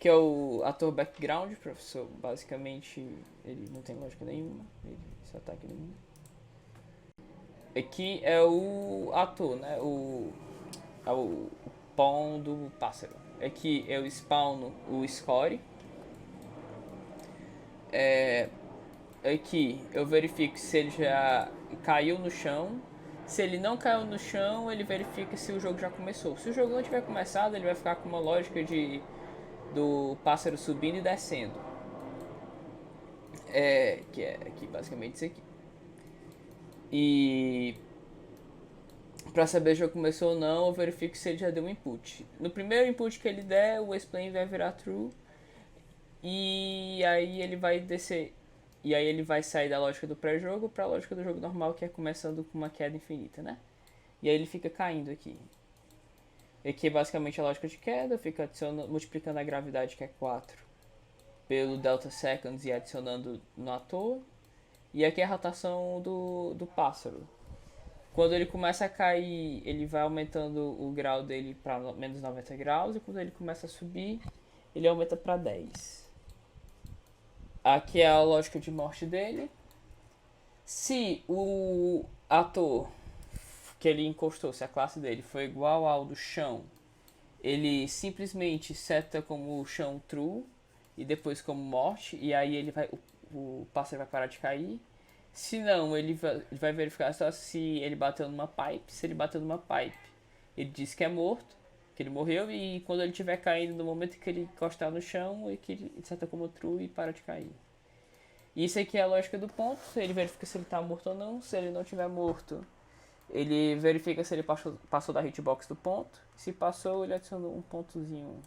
Aqui é o ator background, professor. Basicamente, ele não tem lógica nenhuma. Ele só tá aqui no mundo. Aqui é o ator, né? O pão do pássaro. Aqui eu spawno o score. Aqui eu verifico se ele já caiu no chão. Se ele não caiu no chão, ele verifica se o jogo já começou. Se o jogo não tiver começado, ele vai ficar com uma lógica do pássaro subindo e descendo. Que é aqui basicamente isso aqui. E para saber se o jogo começou ou não, eu verifico se ele já deu um input. No primeiro input que ele der, o explain vai virar true. E aí ele vai descer. E aí ele vai sair da lógica do pré-jogo para a lógica do jogo normal, que é começando com uma queda infinita, né? E aí ele fica caindo aqui. Aqui é basicamente a lógica de queda, fica multiplicando a gravidade, que é 4, pelo delta seconds e adicionando no ator. E aqui é a rotação do pássaro. Quando ele começa a cair, ele vai aumentando o grau dele para menos 90 graus. E quando ele começa a subir, ele aumenta para 10. Aqui é a lógica de morte dele. Se o ator que ele encostou, se a classe dele foi igual ao do chão, ele simplesmente seta como chão true e depois como morte, e aí ele vai, o pássaro vai parar de cair. Se não, ele vai verificar só se ele bateu numa pipe. Se ele bateu numa pipe, ele diz que é morto, que ele morreu, e quando ele estiver caindo, no momento que ele encostar no chão, ele seta como true e para de cair. Isso aqui é a lógica do ponto. Ele verifica se ele está morto ou não. Se ele não estiver morto, ele verifica se ele passou da hitbox do ponto. Se passou, ele adiciona um pontozinho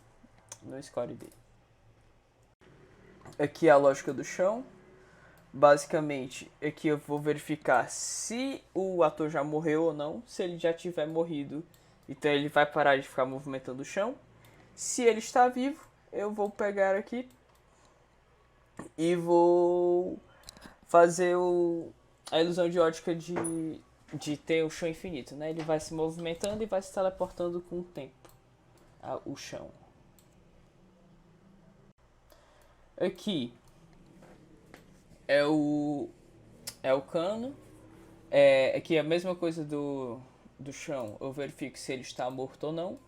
no score dele. Aqui é a lógica do chão. Basicamente, aqui eu vou verificar se o ator já morreu ou não. Se ele já tiver morrido, então ele vai parar de ficar movimentando o chão. Se ele está vivo, eu vou pegar aqui e vou fazer a ilusão de ótica de ter o chão infinito, né? Ele vai se movimentando e vai se teleportando com o tempo, o chão. Aqui é o cano. Aqui é a mesma coisa do chão. Eu verifico se ele está morto ou não.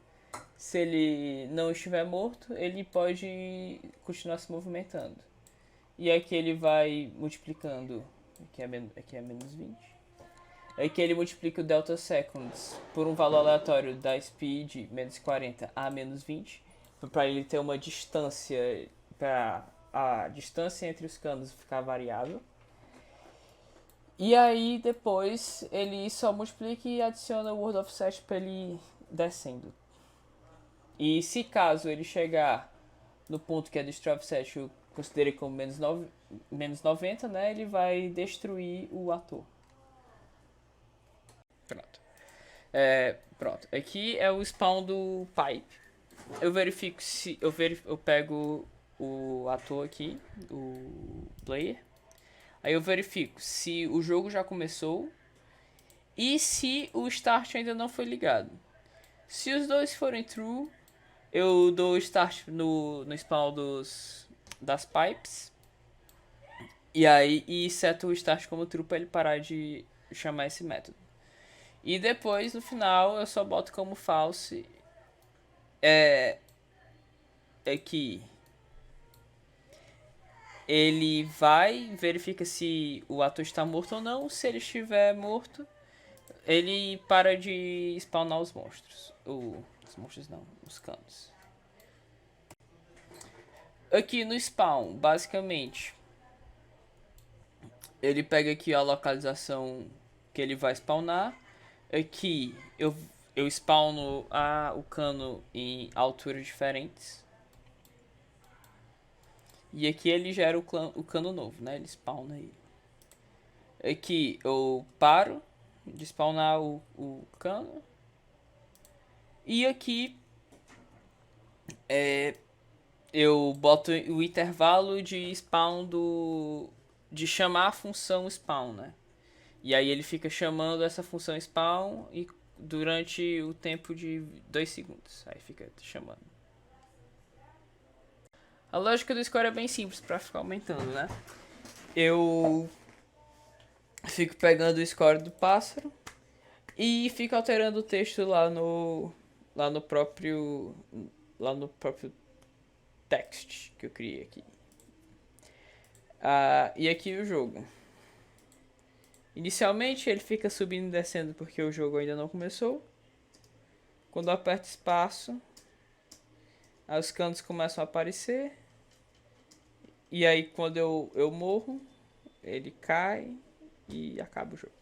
Se ele não estiver morto, ele pode continuar se movimentando. E aqui ele vai multiplicando. Aqui é menos 20. Aqui ele multiplica o delta seconds por um valor aleatório da speed menos 40 a menos 20. Para ele ter uma distância. Para a distância entre os canos ficar variável. E aí depois ele só multiplica e adiciona o word offset para ele ir descendo. E se caso ele chegar no ponto que é do offset, eu considerei como menos 90, né? Ele vai destruir o ator. Pronto. Pronto. Aqui é o spawn do pipe. Eu verifico se eu pego o ator aqui, o player. Aí eu verifico se o jogo já começou e se o start ainda não foi ligado. Se os dois forem true, eu dou start no spawn das pipes. E seto o start como true para ele parar de chamar esse método. E depois, no final, eu só boto como false. Que ele vai, verifica se o ator está morto ou não. Se ele estiver morto, ele para de spawnar os monstros. Os monstros não, os canos. Aqui no spawn, basicamente, ele pega aqui a localização que ele vai spawnar. Aqui eu spawno o cano em alturas diferentes. E aqui ele gera o cano novo, né? Ele spawna aí. Aqui eu paro de spawnar o cano. E aqui eu boto o intervalo de spawn de chamar a função spawn, né? E aí ele fica chamando essa função spawn e durante o tempo de 2 segundos. Aí fica chamando. A lógica do score é bem simples pra ficar aumentando, né? Eu fico pegando o score do pássaro e fico alterando o texto lá no próprio lá no próprio text que eu criei aqui. E aqui o jogo. Inicialmente ele fica subindo e descendo porque o jogo ainda não começou. Quando eu aperto espaço, os cantos começam a aparecer. E aí quando eu morro, ele cai e acaba o jogo.